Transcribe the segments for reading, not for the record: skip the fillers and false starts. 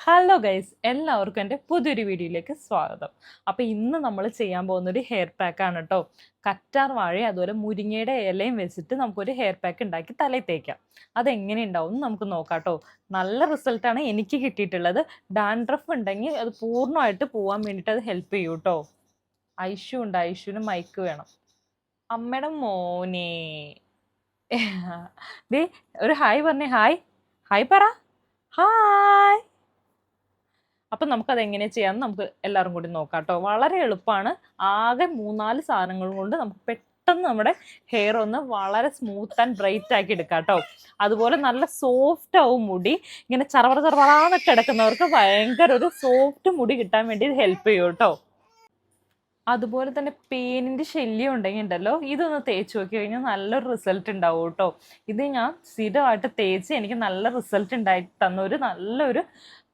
Hello guys, എല്ലാവർക്കും എൻ്റെ പുതിയൊരു വീഡിയോയിലേക്ക് സ്വാഗതം. അപ്പോൾ ഇന്ന് നമ്മൾ ചെയ്യാൻ പോകുന്നൊരു ഹെയർ പാക്കാണ് കേട്ടോ. കറ്റാർ വാഴയും അതുപോലെ മുരിങ്ങയുടെ ഇലയും വെച്ചിട്ട് നമുക്കൊരു ഹെയർ പാക്ക് ഉണ്ടാക്കി തലയിൽ തേക്കാം. അതെങ്ങനെ ഉണ്ടാവും നമുക്ക് നോക്കാം കേട്ടോ. നല്ല റിസൾട്ടാണ് എനിക്ക് കിട്ടിയിട്ടുള്ളത്. ഡാൻഡ്രഫ് ഉണ്ടെങ്കിൽ അത് പൂർണ്ണമായിട്ട് പോകാൻ വേണ്ടിയിട്ട് അത് ഹെൽപ്പ് ചെയ്യും കേട്ടോ. ഐഷു ഉണ്ട്, ഐഷുവിന് മൈക്ക് വേണം. അമ്മയുടെ മോനെ ദേ ഒരു ഹായ് പറഞ്ഞേ. ഹായ് ഹായ് പറ. ഹായ്. അപ്പം നമുക്കത് എങ്ങനെ ചെയ്യാമെന്ന് നമുക്ക് എല്ലാവരും കൂടി നോക്കാം കേട്ടോ. വളരെ എളുപ്പമാണ്. ആകെ 3-4 സാധനങ്ങൾ കൊണ്ട് നമുക്ക് പെട്ടെന്ന് നമ്മുടെ ഹെയർ ഒന്ന് വളരെ സ്മൂത്ത് ആൻഡ് ബ്രൈറ്റ് ആക്കി എടുക്കാം കേട്ടോ. അതുപോലെ നല്ല സോഫ്റ്റ് ആവും മുടി. ഇങ്ങനെ ചറവറാന്നൊക്കെ കിടക്കുന്നവർക്ക് ഭയങ്കര ഒരു സോഫ്റ്റ് മുടി കിട്ടാൻ വേണ്ടി ഇത് ഹെൽപ്പ് ചെയ്യും കേട്ടോ. അതുപോലെ തന്നെ പേനിൻ്റെ ശല്യം ഉണ്ടെങ്കിൽ ഉണ്ടല്ലോ, ഇതൊന്ന് തേച്ച് നോക്കി കഴിഞ്ഞാൽ നല്ലൊരു റിസൾട്ട് ഉണ്ടാവും കേട്ടോ. ഇത് ഞാൻ സ്ഥിരമായിട്ട് തേച്ച് എനിക്ക് നല്ല റിസൾട്ട് ഉണ്ടായി തന്നൊരു നല്ലൊരു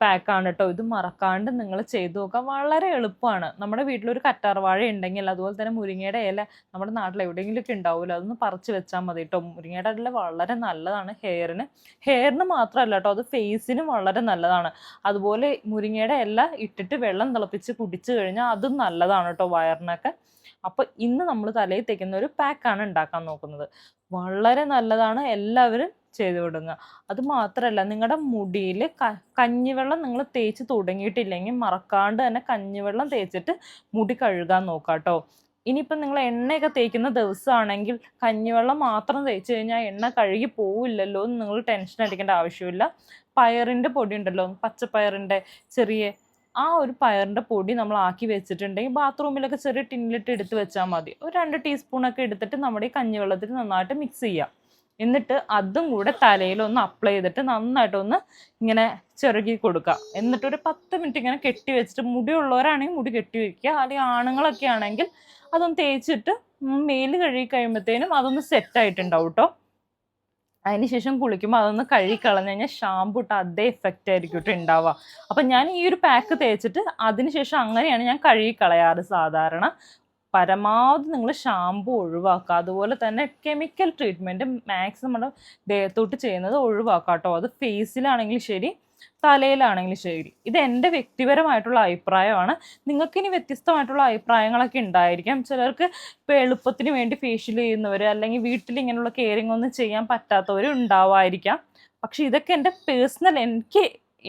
പാക്കാണ് കേട്ടോ. ഇത് മറക്കാണ്ട് നിങ്ങൾ ചെയ്തു നോക്കാം. വളരെ എളുപ്പമാണ്. നമ്മുടെ വീട്ടിലൊരു കറ്റാർവാഴ ഉണ്ടെങ്കിൽ അതുപോലെ തന്നെ മുരിങ്ങയുടെ ഇല നമ്മുടെ നാട്ടിൽ എവിടെയെങ്കിലുമൊക്കെ ഉണ്ടാവുമല്ലോ, അതൊന്ന് പറിച്ച് വെച്ചാൽ മതി കേട്ടോ. മുരിങ്ങയുടെ ഇല വളരെ നല്ലതാണ് ഹെയറിന് മാത്രമല്ല കേട്ടോ, അത് ഫേസിനും വളരെ നല്ലതാണ്. അതുപോലെ മുരിങ്ങയുടെ ഇല ഇട്ടിട്ട് വെള്ളം തിളപ്പിച്ച് കുടിച്ചു കഴിഞ്ഞാൽ അതും നല്ലതാണ് കേട്ടോ വയറിനൊക്കെ. അപ്പോൾ ഇന്ന് നമ്മൾ തലയിൽ തേക്കുന്ന ഒരു പാക്കാണ് ഉണ്ടാക്കാൻ നോക്കുന്നത്. വളരെ നല്ലതാണ്, എല്ലാവരും ചെയ്തു കൊടുക്കുക. അത് മാത്രമല്ല, നിങ്ങളുടെ മുടിയിൽ കഞ്ഞിവെള്ളം നിങ്ങൾ തേച്ച് തുടങ്ങിയിട്ടില്ലെങ്കിൽ മറക്കാണ്ട് തന്നെ കഞ്ഞിവെള്ളം തേച്ചിട്ട് മുടി കഴുകാൻ നോക്കാം കേട്ടോ. ഇനിയിപ്പം നിങ്ങൾ എണ്ണയൊക്കെ തേക്കുന്ന ദിവസമാണെങ്കിൽ കഞ്ഞിവെള്ളം മാത്രം തേച്ച് കഴിഞ്ഞാൽ എണ്ണ കഴുകി പോവില്ലല്ലോ എന്ന് നിങ്ങൾ ടെൻഷൻ അടിക്കേണ്ട ആവശ്യമില്ല. പയറിൻ്റെ പൊടി ഉണ്ടല്ലോ, പച്ചപ്പയറിൻ്റെ ചെറിയ ആ ഒരു പയറിൻ്റെ പൊടി നമ്മൾ ആക്കി വെച്ചിട്ടുണ്ടെങ്കിൽ ബാത്റൂമിലൊക്കെ ചെറിയ ടിന്നിലിട്ട് എടുത്ത് വെച്ചാൽ മതി. ഒരു 2 ടീസ്പൂണൊക്കെ എടുത്തിട്ട് നമ്മുടെ ഈ കഞ്ഞിവെള്ളത്തിൽ നന്നായിട്ട് മിക്സ് ചെയ്യാം. എന്നിട്ട് അതും കൂടെ തലയിലൊന്ന് അപ്ലൈ ചെയ്തിട്ട് നന്നായിട്ടൊന്ന് ഇങ്ങനെ ചിറുകി കൊടുക്കുക. എന്നിട്ടൊരു 10 മിനിറ്റ് ഇങ്ങനെ കെട്ടി വെച്ചിട്ട്, മുടിയുള്ളവരാണെങ്കിൽ മുടി കെട്ടി വയ്ക്കുക, അല്ലെങ്കിൽ ആണുങ്ങളൊക്കെ ആണെങ്കിൽ അതൊന്ന് തേച്ചിട്ട് മേല് കഴുകി കഴിയുമ്പോഴത്തേനും അതൊന്ന് സെറ്റായിട്ടുണ്ടാവും കേട്ടോ. അതിനുശേഷം കുളിക്കുമ്പോൾ അതൊന്ന് കഴുകി കളഞ്ഞു കഴിഞ്ഞാൽ ഷാമ്പു ഇട്ട് അതേ എഫക്റ്റ് ആയിരിക്കും കേട്ടോ ഉണ്ടാവുക. അപ്പം ഞാൻ ഈ ഒരു പാക്ക് തേച്ചിട്ട് അതിനുശേഷം അങ്ങനെയാണ് ഞാൻ കഴുകി കളയാറ് സാധാരണ. പരമാവധി നിങ്ങൾ ഷാമ്പു ഒഴിവാക്കുക. അതുപോലെ തന്നെ കെമിക്കൽ ട്രീറ്റ്മെൻറ്റ് മാക്സിമം നമ്മുടെ ദേഹത്തോട്ട് ചെയ്യുന്നത് ഒഴിവാക്കുക കേട്ടോ. അത് ഫേസിലാണെങ്കിലും ശരി, തലയിലാണെങ്കിലും ശരി. ഇത് എൻ്റെ വ്യക്തിപരമായിട്ടുള്ള അഭിപ്രായമാണ്. നിങ്ങൾക്കിനി വ്യത്യസ്തമായിട്ടുള്ള അഭിപ്രായങ്ങളൊക്കെ ഉണ്ടായിരിക്കാം. ചിലർക്ക് ഇപ്പോൾ എളുപ്പത്തിന് വേണ്ടി ഫേഷ്യൽ ചെയ്യുന്നവർ, അല്ലെങ്കിൽ വീട്ടിൽ ഇങ്ങനെയുള്ള കെയറിങ് ഒന്നും ചെയ്യാൻ പറ്റാത്തവരും ഉണ്ടാവായിരിക്കാം. പക്ഷെ ഇതൊക്കെ എൻ്റെ പേഴ്സണൽ,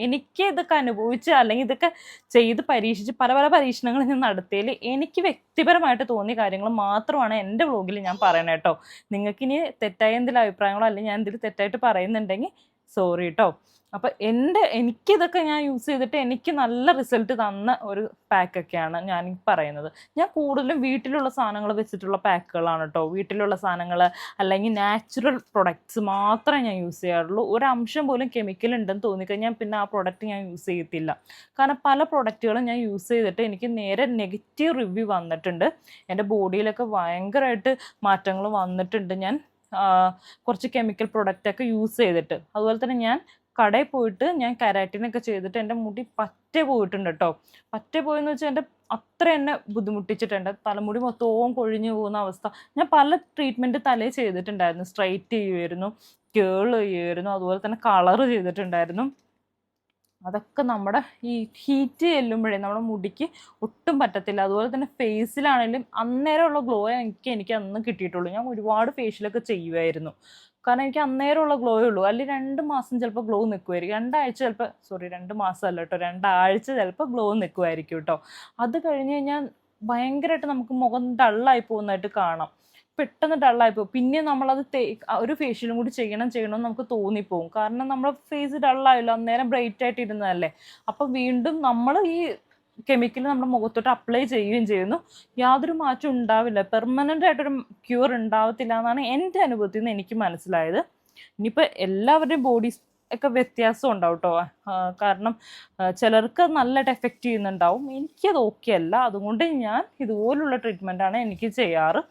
എനിക്ക് ഇതൊക്കെ അനുഭവിച്ച് അല്ലെങ്കിൽ ഇതൊക്കെ ചെയ്ത് പരീക്ഷിച്ച് പല പല പരീക്ഷണങ്ങൾ ഞാൻ നടത്തിയതിൽ എനിക്ക് വ്യക്തിപരമായിട്ട് തോന്നിയ കാര്യങ്ങൾ മാത്രമാണ് എൻ്റെ വ്ലോഗിൽ ഞാൻ പറയണേ കേട്ടോ. നിങ്ങൾക്കിനി തെറ്റായ എന്തെങ്കിലും അഭിപ്രായങ്ങളോ അല്ലെങ്കിൽ ഞാൻ എന്തെങ്കിലും തെറ്റായിട്ട് പറയുന്നുണ്ടെങ്കിൽ സോറി കേട്ടോ. അപ്പം എനിക്കിതൊക്കെ ഞാൻ യൂസ് ചെയ്തിട്ട് എനിക്ക് നല്ല റിസൾട്ട് തന്ന ഒരു പാക്കൊക്കെയാണ് ഞാൻ പറയുന്നത്. ഞാൻ കൂടുതലും വീട്ടിലുള്ള സാധനങ്ങൾ വെച്ചിട്ടുള്ള പാക്കുകളാണ് കേട്ടോ. വീട്ടിലുള്ള സാധനങ്ങൾ അല്ലെങ്കിൽ നാച്ചുറൽ പ്രൊഡക്ട്സ് മാത്രമേ ഞാൻ യൂസ് ചെയ്യാറുള്ളൂ. ഒരു അംശം പോലും കെമിക്കൽ ഉണ്ടെന്ന് തോന്നിക്കഴിഞ്ഞാൽ പിന്നെ ആ പ്രൊഡക്റ്റ് ഞാൻ യൂസ് ചെയ്യത്തില്ല. കാരണം പല പ്രൊഡക്റ്റുകളും ഞാൻ യൂസ് ചെയ്തിട്ട് എനിക്ക് നേരെ നെഗറ്റീവ് റിവ്യൂ വന്നിട്ടുണ്ട്. എൻ്റെ ബോഡിയിലൊക്കെ ഭയങ്കരമായിട്ട് മാറ്റങ്ങൾ വന്നിട്ടുണ്ട്. ഞാൻ കുറച്ച് കെമിക്കൽ പ്രൊഡക്റ്റൊക്കെ യൂസ് ചെയ്തിട്ട്. അതുപോലെ തന്നെ ഞാൻ കടയിൽ പോയിട്ട് ഞാൻ കെരാറ്റിനൊക്കെ ചെയ്തിട്ട് എൻ്റെ മുടി പറ്റ പോയിട്ടുണ്ട് കേട്ടോ. പറ്റ പോയെന്ന് വെച്ചാൽ എൻ്റെ അത്ര എന്നെ ബുദ്ധിമുട്ടിച്ചിട്ടുണ്ട്. തലമുടി മൊത്തവും കൊഴിഞ്ഞു പോകുന്ന അവസ്ഥ. ഞാൻ പല ട്രീറ്റ്മെൻറ്റ് തലയിൽ ചെയ്തിട്ടുണ്ടായിരുന്നു. സ്ട്രൈറ്റ് ചെയ്യുമായിരുന്നു, കേൾ ചെയ്യുമായിരുന്നു, അതുപോലെ തന്നെ കളർ ചെയ്തിട്ടുണ്ടായിരുന്നു. അതൊക്കെ നമ്മുടെ ഈ ഹീറ്റ് ചെല്ലുമ്പോഴേ നമ്മുടെ മുടിക്ക് ഒട്ടും പറ്റത്തില്ല. അതുപോലെ തന്നെ ഫേസിലാണെങ്കിലും അന്നേരമുള്ള ഗ്ലോ എനിക്ക് അന്ന് കിട്ടിയിട്ടുള്ളൂ. ഞാൻ ഒരുപാട് ഫേഷ്യലൊക്കെ ചെയ്യുമായിരുന്നു. കാരണം എനിക്ക് അന്നേരമുള്ള ഗ്ലോയേ ഉള്ളൂ. അല്ലെങ്കിൽ 2 മാസം ചിലപ്പോൾ ഗ്ലോ നിൽക്കുമായിരിക്കും. 2 ആഴ്ച ചിലപ്പോൾ 2 മാസം അല്ല കേട്ടോ, 2 ആഴ്ച ചിലപ്പോൾ ഗ്ലോ നിൽക്കുമായിരിക്കും കേട്ടോ. അത് കഴിഞ്ഞ് കഴിഞ്ഞാൽ ഭയങ്കരമായിട്ട് നമുക്ക് മുഖം ഡള്ളായി പോകുന്നതായിട്ട് കാണാം. പെട്ടെന്ന് ഡള്ളായിപ്പോവും. പിന്നെ നമ്മളത് ഒരു ഫേഷ്യലും കൂടി ചെയ്യണമെന്ന് നമുക്ക് തോന്നിപ്പോവും. കാരണം നമ്മുടെ ഫേസ് ഡള്ളായല്ലോ, അന്നേരം ബ്രൈറ്റ് ആയിട്ട് ഇരുന്നതല്ലേ. അപ്പം വീണ്ടും നമ്മൾ ഈ കെമിക്കൽ നമ്മുടെ മുഖത്തോട്ട് അപ്ലൈ ചെയ്യുകയും ചെയ്യുന്നു. യാതൊരു മാറ്റം ഉണ്ടാവില്ല. പെർമനൻ്റ് ആയിട്ടൊരു ക്യൂർ ഉണ്ടാവത്തില്ല എന്നാണ് എൻ്റെ അനുഭവത്തിൽ നിന്ന് എനിക്ക് മനസ്സിലായത്. ഇനിയിപ്പോൾ എല്ലാവരുടെയും ബോഡീസ് ഒക്കെ വ്യത്യാസം ഉണ്ടാവും കേട്ടോ. കാരണം ചിലർക്ക് നല്ലതായിട്ട് എഫക്റ്റ് ചെയ്യുന്നുണ്ടാവും. എനിക്കത് ഓക്കെ അല്ല. അതുകൊണ്ട് ഞാൻ ഇതുപോലുള്ള ട്രീറ്റ്മെൻറ്റാണ് എനിക്ക് ചെയ്യാറ്.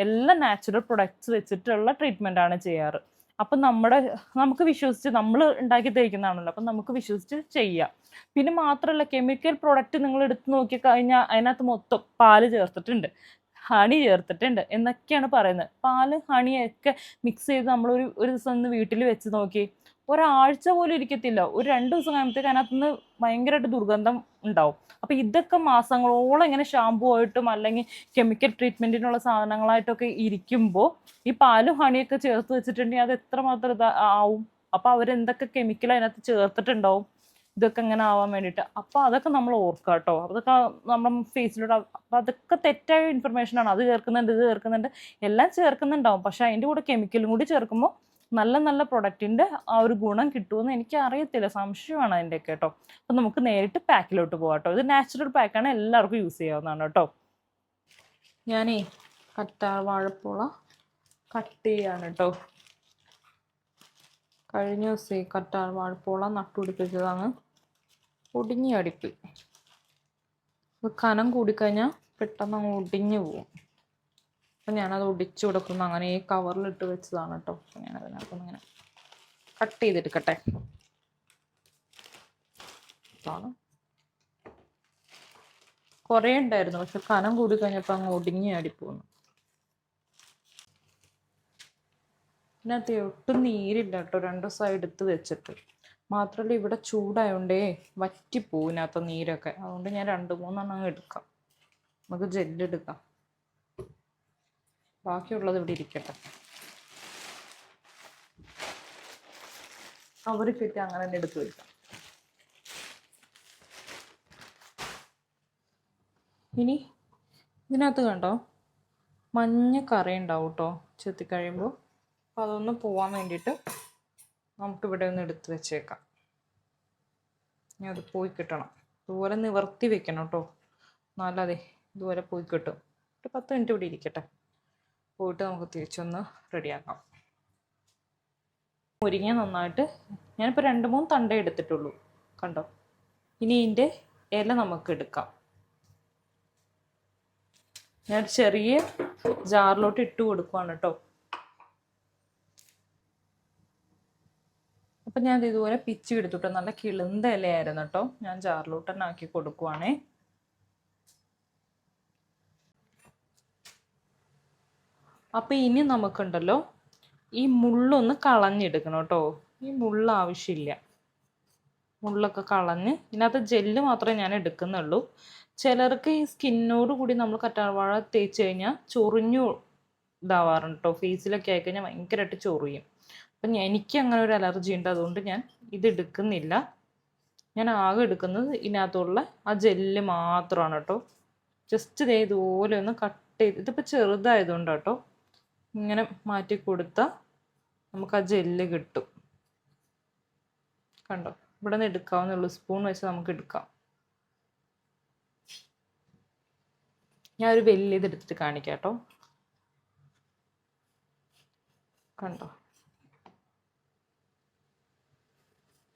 എല്ലാം നാച്ചുറൽ പ്രൊഡക്ട്സ് വെച്ചിട്ടുള്ള ട്രീറ്റ്മെൻറ്റാണ് ചെയ്യാറ്. അപ്പം നമുക്ക് വിശ്വസിച്ച് നമ്മൾ ഉണ്ടാക്കി തേക്കുന്നതാണല്ലോ, അപ്പം നമുക്ക് വിശ്വസിച്ച് ചെയ്യാം. പിന്നെ മാത്രമല്ല, കെമിക്കൽ പ്രൊഡക്റ്റ് നിങ്ങൾ എടുത്ത് നോക്കിക്കഴിഞ്ഞാൽ അതിനകത്ത് മൊത്തം പാല് ചേർത്തിട്ടുണ്ട്, ഹണി ചേർത്തിട്ടുണ്ട് എന്നൊക്കെയാണ് പറയുന്നത്. പാല് ഹണിയൊക്കെ മിക്സ് ചെയ്ത് നമ്മളൊരു ദിവസം ഒന്ന് വീട്ടിൽ വെച്ച് നോക്കി, ഒരാഴ്ച പോലും ഇരിക്കത്തില്ല. ഒരു 2 ദിവസം കഴിയുമ്പോഴത്തേക്ക് അതിനകത്തുനിന്ന് ഭയങ്കരമായിട്ട് ദുർഗന്ധം ഉണ്ടാവും. അപ്പൊ ഇതൊക്കെ മാസങ്ങളോളം ഇങ്ങനെ ഷാമ്പൂ ആയിട്ടും അല്ലെങ്കിൽ കെമിക്കൽ ട്രീറ്റ്മെന്റിനുള്ള സാധനങ്ങളായിട്ടൊക്കെ ഇരിക്കുമ്പോൾ ഈ പാലും ഹണിയൊക്കെ ചേർത്ത് വെച്ചിട്ടുണ്ടെങ്കിൽ അത് എത്രമാത്രം ആവും. അപ്പൊ അവരെന്തൊക്കെ കെമിക്കൽ അതിനകത്ത് ചേർത്തിട്ടുണ്ടാവും ഇതൊക്കെ ഇങ്ങനെ ആവാൻ വേണ്ടിയിട്ട്. അപ്പൊ അതൊക്കെ നമ്മൾ ഓർക്കുക കേട്ടോ. അതൊക്കെ നമ്മുടെ ഫേസിലൂടെ, അപ്പൊ അതൊക്കെ തെറ്റായ ഇൻഫർമേഷൻ ആണ്. അത് ചേർക്കുന്നുണ്ട്, ഇത് ചേർക്കുന്നുണ്ട്, എല്ലാം ചേർക്കുന്നുണ്ടാവും. പക്ഷെ അതിന്റെ കൂടെ കെമിക്കലും കൂടി ചേർക്കുമ്പോൾ നല്ല നല്ല പ്രൊഡക്റ്റിന്റെ ആ ഒരു ഗുണം കിട്ടുമെന്ന് എനിക്ക് അറിയത്തില്ല, സംശയമാണ് അതിൻ്റെ ഒക്കെ കേട്ടോ. അപ്പൊ നമുക്ക് നേരിട്ട് പാക്കിലോട്ട് പോകാം കേട്ടോ. ഇത് നാച്ചുറൽ പാക്കാണ്, എല്ലാവർക്കും യൂസ് ചെയ്യാവുന്നതാണ് കേട്ടോ. ഞാനേ കറ്റാർ വാഴപ്പോള കട്ട് ചെയ്യാണ് കേട്ടോ. കഴിഞ്ഞ ദിവസം കറ്റാർ വാഴപ്പോള നട്ടുപിടിപ്പിച്ചതാണ്, ഒടിഞ്ഞ് അടിപ്പ്. ഇത് കനം കൂടിക്കഴിഞ്ഞാൽ പെട്ടെന്ന് അങ്ങ് ഒടിഞ്ഞു പോകും. അപ്പം ഞാനത് ഒടിച്ചു കൊടുക്കുന്നു. അങ്ങനെ ഈ കവറിലിട്ട് വെച്ചതാണ് കേട്ടോ. അപ്പം ഞാനതിനകത്തൊന്ന് ഇങ്ങനെ കട്ട് ചെയ്തെടുക്കട്ടെ. ഇതാണ് കുറേ ഉണ്ടായിരുന്നു, പക്ഷെ കനം കൂടി കഴിഞ്ഞപ്പോൾ അങ്ങ് ഒടിഞ്ഞ് അടിപ്പോന്നു. ഇതിനകത്ത് ഒട്ടും നീരില്ല കേട്ടോ, 2 ദിവസം എടുത്ത് വെച്ചിട്ട്. മാത്രമല്ല ഇവിടെ ചൂടായോണ്ടേ വറ്റിപ്പോവും ഇതിനകത്ത് നീരൊക്കെ. അതുകൊണ്ട് ഞാൻ 2-3 അങ്ങ് എടുക്കാം. നമുക്ക് ജെല്ലെടുക്കാം. ബാക്കിയുള്ളത് ഇവിടെ ഇരിക്കട്ടെ. കവറിക്കിട്ട് അങ്ങനെ തന്നെ എടുത്ത് വെക്കാം. ഇനി ഇതിനകത്ത് കണ്ടോ മഞ്ഞ കറി ഉണ്ടാവും കേട്ടോ ചെത്തിക്കഴിയുമ്പോൾ. അപ്പോൾ അതൊന്ന് പോവാൻ വേണ്ടിയിട്ട് നമുക്കിവിടെ ഒന്ന് എടുത്ത് വെച്ചേക്കാം. ഇനി അത് പോയി കിട്ടണം. ഇതുപോലെ നിവർത്തി വെക്കണം കേട്ടോ, നല്ലതേ ഇതുപോലെ പോയി കിട്ടും. ഒരു 10 മിനിറ്റ് ഇവിടെ ഇരിക്കട്ടെ. പോയിട്ട് നമുക്ക് തിരിച്ചൊന്ന് റെഡിയാക്കാം. മുരിങ്ങ നന്നായിട്ട് ഞാനിപ്പോൾ 2-3 തണ്ടേ എടുത്തിട്ടുള്ളൂ കണ്ടോ. ഇനി ഇതിൻ്റെ ഇല നമുക്ക് എടുക്കാം. ഞാൻ ചെറിയ ജാറിലോട്ട് ഇട്ട് കൊടുക്കുവാണ് കേട്ടോ. അപ്പം ഞാൻ ഇതുപോലെ പിച്ചി എടുത്തിട്ട് നല്ല കിളുന്ത ഇലയായിരുന്നു കേട്ടോ. ഞാൻ ജാറിലോട്ട് തന്നെ ആക്കി കൊടുക്കുവാണേ. അപ്പം ഇനി നമുക്കുണ്ടല്ലോ ഈ മുള്ളൊന്ന് കളഞ്ഞെടുക്കണം കേട്ടോ. ഈ മുള്ള ആവശ്യമില്ല. മുള്ളൊക്കെ കളഞ്ഞ് ഇതിനകത്ത് ജെല്ല് മാത്രമേ ഞാൻ എടുക്കുന്നുള്ളൂ. ചിലർക്ക് ഈ സ്കിന്നോട് കൂടി നമ്മൾ കറ്റാർവാഴ തേച്ച് കഴിഞ്ഞാൽ ചൊറിഞ്ഞു ഇതാവാറുണ്ട് കേട്ടോ. ഫേസിലൊക്കെ ആയിക്കഴിഞ്ഞാൽ ഭയങ്കരമായിട്ട് ചൊറിയും. അപ്പം എനിക്ക് അങ്ങനെ ഒരു അലർജി ഉണ്ട്, അതുകൊണ്ട് ഞാൻ ഇത് എടുക്കുന്നില്ല. ഞാൻ ആകെ എടുക്കുന്നത് ഇതിനകത്തുള്ള ആ ജെല്ല് മാത്രമാണ് കേട്ടോ. ജസ്റ്റ് ദേ ഇതുപോലെ ഒന്ന് കട്ട് ചെയ്ത്, ഇതിപ്പോൾ ചെറുതായതുകൊണ്ട് കേട്ടോ, ഇങ്ങനെ മാറ്റി കൊടുത്താൽ നമുക്ക് ആ ജെല്ല് കിട്ടും. കണ്ടോ, ഇവിടെ നിന്ന് എടുക്കാവുന്നുള്ളൂ. സ്പൂൺ വെച്ച് നമുക്ക് എടുക്കാം. ഞാൻ ഒരു വലിയത് എടുത്തിട്ട് കാണിക്കാം കേട്ടോ. കണ്ടോ,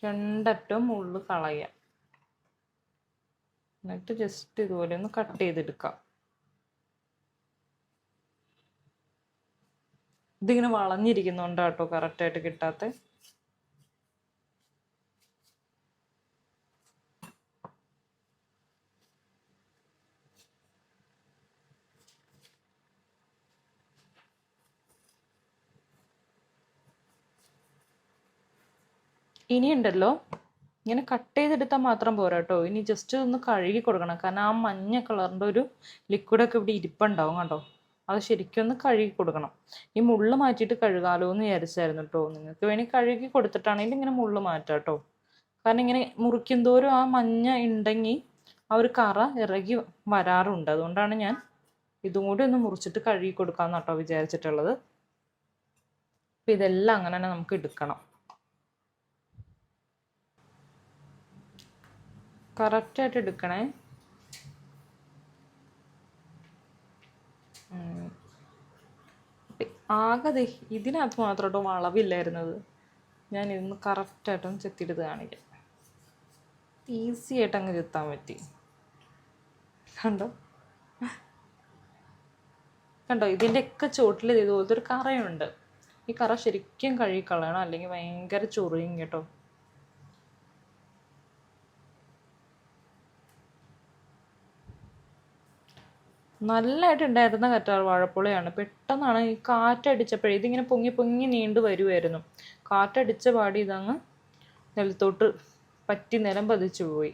2 അറ്റവും മുള്ള് കളയുക. എന്നിട്ട് ജസ്റ്റ് ഇതുപോലെ ഒന്ന് കട്ട് ചെയ്തെടുക്കാം. ഇതിങ്ങനെ വളഞ്ഞിരിക്കുന്നുണ്ടോ കേട്ടോ കറക്റ്റായിട്ട് കിട്ടാത്ത. ഇനിയുണ്ടല്ലോ ഇങ്ങനെ കട്ട് ചെയ്തെടുത്താൽ മാത്രം പോരാ കേട്ടോ. ഇനി ജസ്റ്റ് ഒന്ന് കഴുകി കൊടുക്കണം. കാരണം ആ മഞ്ഞ കളറിൻ്റെ ഒരു ലിക്വിഡൊക്കെ ഇവിടെ ഇരിപ്പുണ്ടാവും കണ്ടോ. അത് ശരിക്കും ഒന്ന് കഴുകി കൊടുക്കണം. ഈ മുള്ള് മാറ്റിയിട്ട് കഴുകാലോ എന്ന് വിചാരിച്ചായിരുന്നു കേട്ടോ. നിങ്ങൾക്ക് വേണമെങ്കിൽ കഴുകി കൊടുത്തിട്ടാണെങ്കിൽ ഇങ്ങനെ മുള്ള് മാറ്റാം കേട്ടോ. കാരണം ഇങ്ങനെ മുറിക്കും തോറും ആ മഞ്ഞ ഉണ്ടെങ്കിൽ ആ ഒരു കറ ഇറങ്ങി വരാറുണ്ട്. അതുകൊണ്ടാണ് ഞാൻ ഇതും കൂടി ഒന്ന് മുറിച്ചിട്ട് കഴുകി കൊടുക്കാമെന്ന് കേട്ടോ വിചാരിച്ചിട്ടുള്ളത്. അപ്പം ഇതെല്ലാം അങ്ങനെ തന്നെ നമുക്ക് എടുക്കണം. കറക്റ്റായിട്ട് എടുക്കണേ. ആകെ ഇതിനകത്ത് മാത്രം കേട്ടോ വളവില്ലായിരുന്നത്. ഞാൻ ഇതൊന്ന് കറക്റ്റായിട്ടൊന്ന് ചെത്തിയെടുത്ത് കാണിക്കാം. ഈസി ആയിട്ട് അങ്ങ് ചെത്താൻ പറ്റി. കണ്ടോ കണ്ടോ, ഇതിൻ്റെയൊക്കെ ചോട്ടിൽ ഇതുപോലത്തെ ഒരു കറയുണ്ട്. ഈ കറ ശരിക്കും കഴുകിക്കളയണം, അല്ലെങ്കിൽ ഭയങ്കര ചൊറിയും കേട്ടോ. നല്ലതായിട്ടുണ്ടായിരുന്ന കറ്റാർ വാഴപ്പുളയാണ്. പെട്ടെന്നാണ് ഈ കാറ്റടിച്ചപ്പോഴേ ഇതിങ്ങനെ പൊങ്ങി പൊങ്ങി നീണ്ടു വരുമായിരുന്നു. കാറ്റടിച്ച പാടി ഇതങ്ങ് നിലത്തോട്ട് പറ്റി നിലം പതിച്ചു പോയി.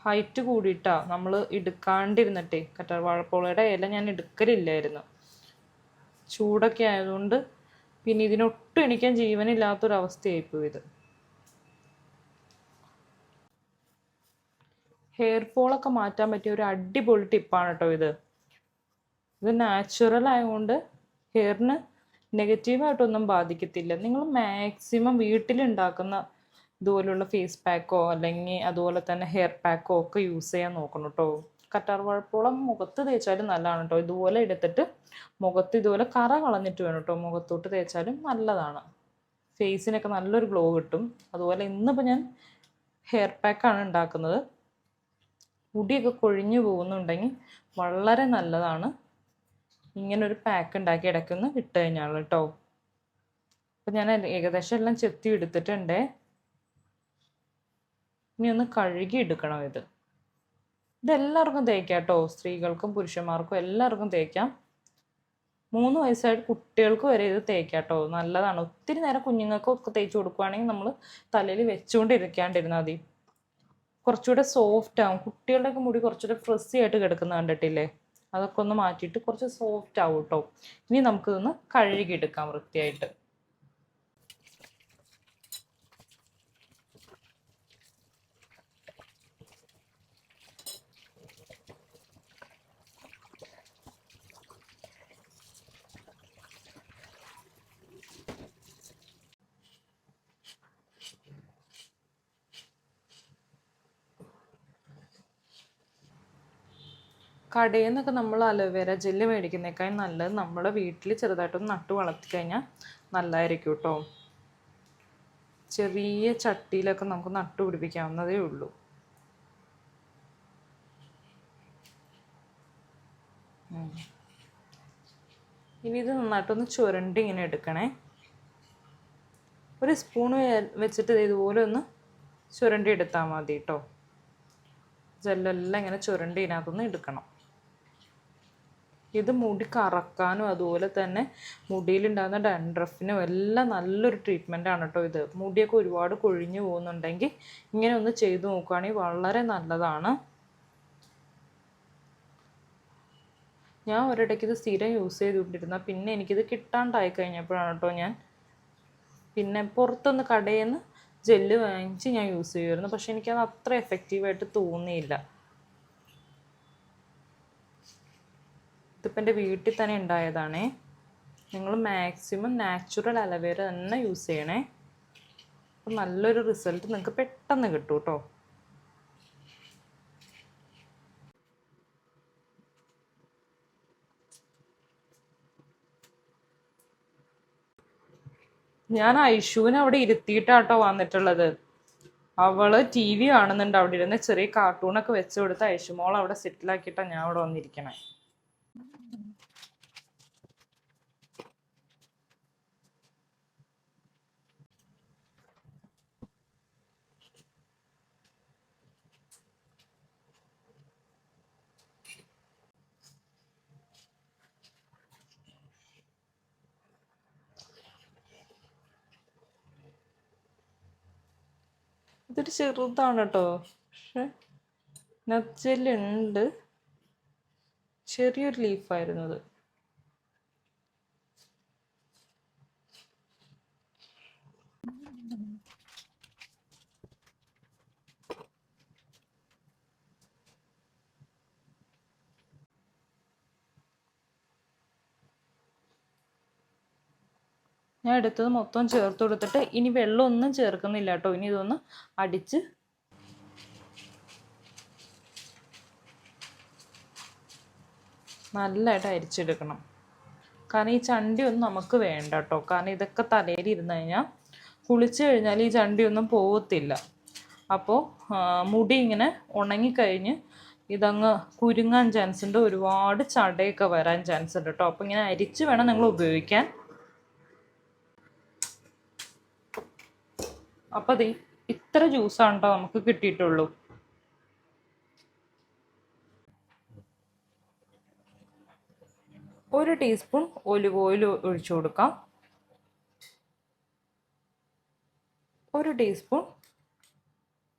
ഹൈറ്റ് കൂടിയിട്ടാ നമ്മൾ എടുക്കാണ്ടിരുന്നിട്ടേ. കറ്റാർ വാഴപ്പുളയുടെ ഇല ഞാൻ എടുക്കലില്ലായിരുന്നു, ചൂടൊക്കെ ആയതുകൊണ്ട്. പിന്നെ ഇതിനൊട്ടും എണിക്കാൻ ജീവനില്ലാത്തൊരവസ്ഥയായിപ്പോയി ഇത്. ഹെയർ ഫോളൊക്കെ മാറ്റാൻ പറ്റിയ ഒരു അടിപൊളി ടിപ്പാണ് കേട്ടോ ഇത്. ഇത് നാച്ചുറൽ ആയതുകൊണ്ട് ഹെയറിന് നെഗറ്റീവായിട്ടൊന്നും ബാധിക്കത്തില്ല. നിങ്ങൾ മാക്സിമം വീട്ടിലുണ്ടാക്കുന്ന ഇതുപോലുള്ള ഫേസ് പാക്കോ അല്ലെങ്കിൽ അതുപോലെ തന്നെ ഹെയർ പാക്കോ ഒക്കെ യൂസ് ചെയ്യാൻ നോക്കണം കേട്ടോ. കറ്റാർ വാഴപ്പൂളം മുഖത്ത് തേച്ചാലും നല്ലതാണ് കേട്ടോ. ഇതുപോലെ എടുത്തിട്ട് മുഖത്ത് ഇതുപോലെ കറ കളഞ്ഞിട്ട് വേണം കേട്ടോ മുഖത്തോട്ട് തേച്ചാലും നല്ലതാണ്. ഫേസിനൊക്കെ നല്ലൊരു ഗ്ലോ കിട്ടും. അതുപോലെ ഇന്നിപ്പോൾ ഞാൻ ഹെയർ പാക്കാണ് ഉണ്ടാക്കുന്നത്. മുടിയൊക്കെ കൊഴിഞ്ഞു പോകുന്നുണ്ടെങ്കിൽ വളരെ നല്ലതാണ് ഇങ്ങനൊരു പാക്ക് ഉണ്ടാക്കി ഇടയ്ക്കൊന്ന് ഇട്ട് കഴിഞ്ഞാൽ കേട്ടോ. അപ്പം ഞാൻ ഏകദേശം എല്ലാം ചെത്തി എടുത്തിട്ടുണ്ടേ. ഇനി ഒന്ന് കഴുകി എടുക്കണം ഇത്. ഇതെല്ലാവർക്കും തേക്കാം കേട്ടോ, സ്ത്രീകൾക്കും പുരുഷന്മാർക്കും എല്ലാവർക്കും തേക്കാം. 3 വയസ്സായിട്ട് കുട്ടികൾക്ക് വരെ ഇത് തേക്കാം കേട്ടോ, നല്ലതാണ്. ഒത്തിരി നേരം കുഞ്ഞുങ്ങൾക്കൊക്കെ തേച്ച് കൊടുക്കുകയാണെങ്കിൽ നമ്മൾ തലയിൽ വെച്ചുകൊണ്ടിരിക്കാണ്ടിരുന്നാൽ മതി. കുറച്ചുകൂടെ സോഫ്റ്റ് ആവും. കുട്ടികളുടെയൊക്കെ മുടി കുറച്ചുകൂടെ ഫ്രസ്സി ആയിട്ട് കിടക്കുന്ന കണ്ടിട്ടില്ലേ, അതൊക്കെ ഒന്ന് മാറ്റിയിട്ട് കുറച്ച് സോഫ്റ്റ് ആവും കേട്ടോ. ഇനി നമുക്കിതൊന്ന് കഴുകിയെടുക്കാം വൃത്തിയായിട്ട്. കടയിൽ നിന്നൊക്കെ നമ്മൾ അലോവേര ജെല്ല് മേടിക്കുന്നേക്കാൾ നല്ലത് നമ്മുടെ വീട്ടിൽ ചെറുതായിട്ടൊന്ന് നട്ടു വളർത്തി കഴിഞ്ഞാൽ നല്ലതായിരിക്കും കേട്ടോ. ചെറിയ ചട്ടിയിലൊക്കെ നമുക്ക് നട്ടു പിടിപ്പിക്കാവുന്നതേ ഉള്ളൂ. ഇനി ഇത് നന്നായിട്ടൊന്ന് ചുരണ്ടി ഇങ്ങനെ എടുക്കണേ. ഒരു സ്പൂൺ വെച്ചിട്ട് ഇതുപോലെ ഒന്ന് ചുരണ്ടി എടുത്താൽ മതി കേട്ടോ. ജെല്ലെല്ലാം ഇങ്ങനെ ചുരണ്ടി ഇതിനകത്തൊന്ന് എടുക്കണം. ഇത് മുടി കറക്കാനും അതുപോലെ തന്നെ മുടിയിലുണ്ടാകുന്ന ഡാൻഡ്രഫിനും എല്ലാം നല്ലൊരു ട്രീറ്റ്മെൻറ്റാണ് കേട്ടോ ഇത്. മുടിയൊക്കെ ഒരുപാട് കൊഴിഞ്ഞു പോകുന്നുണ്ടെങ്കിൽ ഇങ്ങനെ ഒന്ന് ചെയ്ത് നോക്കുകയാണെങ്കിൽ വളരെ നല്ലതാണ്. ഞാൻ ഒരിടയ്ക്ക് ഇത് സ്ഥിരം യൂസ് ചെയ്തുകൊണ്ടിരുന്ന, പിന്നെ എനിക്കിത് കിട്ടാണ്ടായി കഴിഞ്ഞപ്പോഴാണ് കേട്ടോ ഞാൻ പിന്നെ പുറത്തുനിന്ന് കടയിൽ നിന്ന് ജെല്ല് വാങ്ങിച്ച് ഞാൻ യൂസ് ചെയ്യുമായിരുന്നു. പക്ഷെ എനിക്കത് അത്ര എഫക്റ്റീവായിട്ട് തോന്നിയില്ല. ഇതിപ്പോൾ എൻ്റെ വീട്ടിൽ തന്നെ ഉണ്ടായതാണേ. നിങ്ങൾ മാക്സിമം നാച്ചുറൽ അലോവേര തന്നെ യൂസ് ചെയ്യണേ. അപ്പം നല്ലൊരു റിസൾട്ട് നിങ്ങൾക്ക് പെട്ടെന്ന് കിട്ടും കേട്ടോ. ഞാൻ ഐഷുവിനെ അവിടെ ഇരുത്തിയിട്ടാട്ടോ വന്നിട്ടുള്ളത്. അവള് TV കാണുന്നുണ്ട്. അവിടെ ഇരുന്ന് ചെറിയ കാർട്ടൂണൊക്കെ വെച്ച് കൊടുത്ത് ഐഷുമോൾ അവിടെ സെറ്റിലാക്കിയിട്ടാണ് ഞാൻ അവിടെ വന്നിരിക്കണേ. ഇതൊരു ചെറുതാണ് കേട്ടോ, പക്ഷെ നജ്ജലുണ്ട്. ചെറിയൊരു ലീഫായിരുന്നു അത്. ഞാൻ എടുത്തത് മൊത്തം ചേർത്ത് കൊടുത്തിട്ട് ഇനി വെള്ളമൊന്നും ചേർക്കുന്നില്ല കേട്ടോ. ഇനി ഇതൊന്ന് അടിച്ച് നല്ലതായിട്ട് അരിച്ചെടുക്കണം. കാരണം ഈ ചണ്ടിയൊന്നും നമുക്ക് വേണ്ട കേട്ടോ. കാരണം ഇതൊക്കെ തലയിൽ ഇരുന്ന് കഴിഞ്ഞാൽ കുളിച്ച് കഴിഞ്ഞാൽ ഈ ചണ്ടിയൊന്നും പോകത്തില്ല. അപ്പോൾ മുടി ഇങ്ങനെ ഉണങ്ങിക്കഴിഞ്ഞ് ഇതങ്ങ് കുരുങ്ങാൻ ചാൻസ് ഉണ്ട്. ഒരുപാട് ചടയൊക്കെ വരാൻ ചാൻസ് ഉണ്ട് കേട്ടോ. അപ്പോൾ ഇങ്ങനെ അരിച്ച് വേണം നിങ്ങൾ ഉപയോഗിക്കാൻ. അപ്പോൾ അത് ഇത്ര ജ്യൂസാണ് കേട്ടോ നമുക്ക് കിട്ടിയിട്ടുള്ളൂ. 1 ടീസ്പൂൺ ഒലിവ് ഓയിൽ ഒഴിച്ചു കൊടുക്കാം. 1 ടീസ്പൂൺ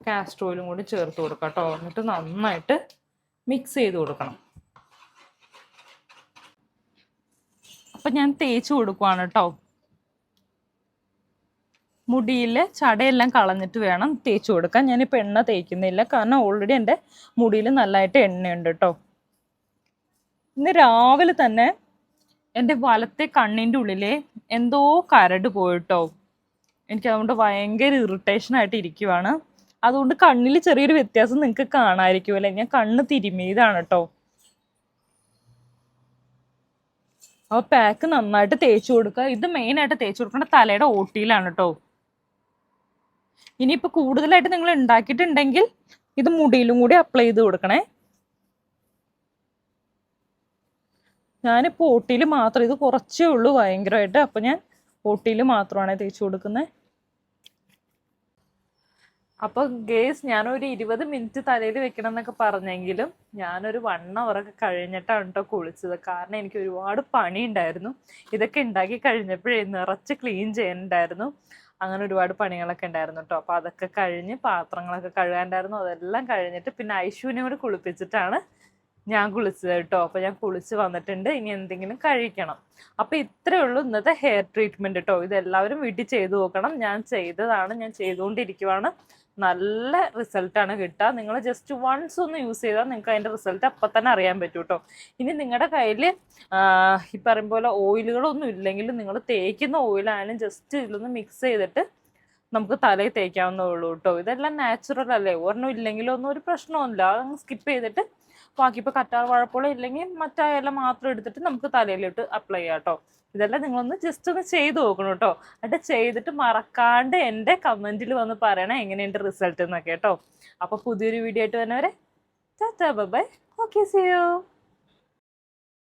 കാസ്റ്റർ ഓയിലും കൂടി ചേർത്ത് കൊടുക്കാം കേട്ടോ. എന്നിട്ട് നന്നായിട്ട് മിക്സ് ചെയ്ത് കൊടുക്കണം. അപ്പം ഞാൻ തേച്ച് കൊടുക്കുവാണ് കേട്ടോ. മുടിയിൽ ചടയെല്ലാം കളഞ്ഞിട്ട് വേണം തേച്ച് കൊടുക്കാൻ. ഞാനിപ്പോൾ എണ്ണ തേക്കുന്നില്ല, കാരണം ഓൾറെഡി എൻ്റെ മുടിയിൽ നല്ലതായിട്ട് എണ്ണയുണ്ട് കേട്ടോ. ഇന്ന് രാവിലെ തന്നെ എൻ്റെ വലത്തെ കണ്ണിൻ്റെ ഉള്ളിലെ എന്തോ കരട് പോയിട്ടോ. എനിക്ക് അതുകൊണ്ട് ഭയങ്കര ഇറിറ്റേഷനായിട്ട് ഇരിക്കുവാണ്. അതുകൊണ്ട് കണ്ണിൽ ചെറിയൊരു വ്യത്യാസം നിങ്ങൾക്ക് കാണാമായിരിക്കുമല്ലേ. ഞാൻ കണ്ണ് തിരുമിയതാണ് കേട്ടോ. അപ്പോൾ പാക്ക് നന്നായിട്ട് തേച്ച് കൊടുക്കുക. ഇത് മെയിനായിട്ട് തേച്ച് കൊടുക്കേണ്ട തലയുടെ ഓട്ടിയിലാണ് കേട്ടോ. ഇനിയിപ്പോൾ കൂടുതലായിട്ട് നിങ്ങൾ ഉണ്ടാക്കിയിട്ടുണ്ടെങ്കിൽ ഇത് മുടിയിലും കൂടി അപ്ലൈ ചെയ്ത് കൊടുക്കണേ. ഞാനിപ്പോൾ ഓട്ടിയിൽ മാത്രം, ഇത് കുറച്ചേ ഉള്ളൂ ഭയങ്കരമായിട്ട്, അപ്പോൾ ഞാൻ ഓട്ടിയിൽ മാത്രമാണ് തേച്ച് കൊടുക്കുന്നത്. അപ്പോൾ ഗേസ്, ഞാനൊരു 20 മിനിറ്റ് തലയിൽ വെക്കണം എന്നൊക്കെ പറഞ്ഞെങ്കിലും ഞാനൊരു 1 hour കഴിഞ്ഞിട്ടാണ് കേട്ടോ കുളിച്ചത്. കാരണം എനിക്ക് ഒരുപാട് പണി ഉണ്ടായിരുന്നു. ഇതൊക്കെ ഉണ്ടാക്കി കഴിഞ്ഞപ്പോഴേ നിറച്ച് ക്ലീൻ ചെയ്യാനുണ്ടായിരുന്നു. അങ്ങനെ ഒരുപാട് പണികളൊക്കെ ഉണ്ടായിരുന്നു കേട്ടോ. അപ്പോൾ അതൊക്കെ കഴിഞ്ഞ് പാത്രങ്ങളൊക്കെ കഴുകാനുണ്ടായിരുന്നു. അതെല്ലാം കഴിഞ്ഞിട്ട് പിന്നെ ഐശുവിനെ കൂടി കുളിപ്പിച്ചിട്ടാണ് ഞാൻ കുളിച്ചത് കേട്ടോ. അപ്പോൾ ഞാൻ കുളിച്ച് വന്നിട്ടുണ്ട്. ഇനി എന്തെങ്കിലും കഴിക്കണം. അപ്പോൾ ഇത്രയേ ഉള്ളൂ ഇന്നത്തെ ഹെയർ ട്രീറ്റ്മെൻറ്റ് കേട്ടോ. ഇതെല്ലാവരും വീട്ടിൽ ചെയ്ത് നോക്കണം. ഞാൻ ചെയ്തതാണ്, ഞാൻ ചെയ്തുകൊണ്ടിരിക്കുവാണ്. നല്ല റിസൾട്ടാണ് കിട്ടുക. നിങ്ങൾ ജസ്റ്റ് വൺസ് ഒന്ന് യൂസ് ചെയ്താൽ നിങ്ങൾക്ക് അതിൻ്റെ റിസൾട്ട് അപ്പം തന്നെ അറിയാൻ പറ്റും കേട്ടോ. ഇനി നിങ്ങളുടെ കയ്യിൽ ഈ പറയും പോലെ ഓയിലുകളൊന്നും ഇല്ലെങ്കിലും നിങ്ങൾ തേക്കുന്ന ഓയിലായാലും ജസ്റ്റ് ഇതിലൊന്ന് മിക്സ് ചെയ്തിട്ട് നമുക്ക് തലയിൽ തേക്കാവുന്നേ ഉള്ളൂ കേട്ടോ. ഇതെല്ലാം നാച്ചുറൽ അല്ലേ. ഒരെണ്ണം ഇല്ലെങ്കിലും ഒന്നും ഒരു പ്രശ്നമൊന്നുമില്ല. അതങ്ങ് സ്കിപ്പ് ചെയ്തിട്ട് ബാക്കി ഇപ്പോൾ കറ്റാർ വാഴപ്പഴം ഇല്ലെങ്കിൽ മറ്റായെല്ലാം മാത്രം എടുത്തിട്ട് നമുക്ക് തലയിലിട്ട് അപ്ലൈ ചെയ്യാം കേട്ടോ. ഇതെല്ലാം നിങ്ങളൊന്ന് ജസ്റ്റ് ഒന്ന് ചെയ്ത് നോക്കണം കേട്ടോ. എന്നിട്ട് ചെയ്തിട്ട് മറക്കാണ്ട് എൻ്റെ കമൻറ്റിൽ വന്ന് പറയണേ എങ്ങനെയുണ്ട് റിസൾട്ട് എന്നൊക്കെ കേട്ടോ. അപ്പോൾ പുതിയൊരു വീഡിയോ ആയിട്ട് വരുന്നവരെ tata bye. Okay, see U.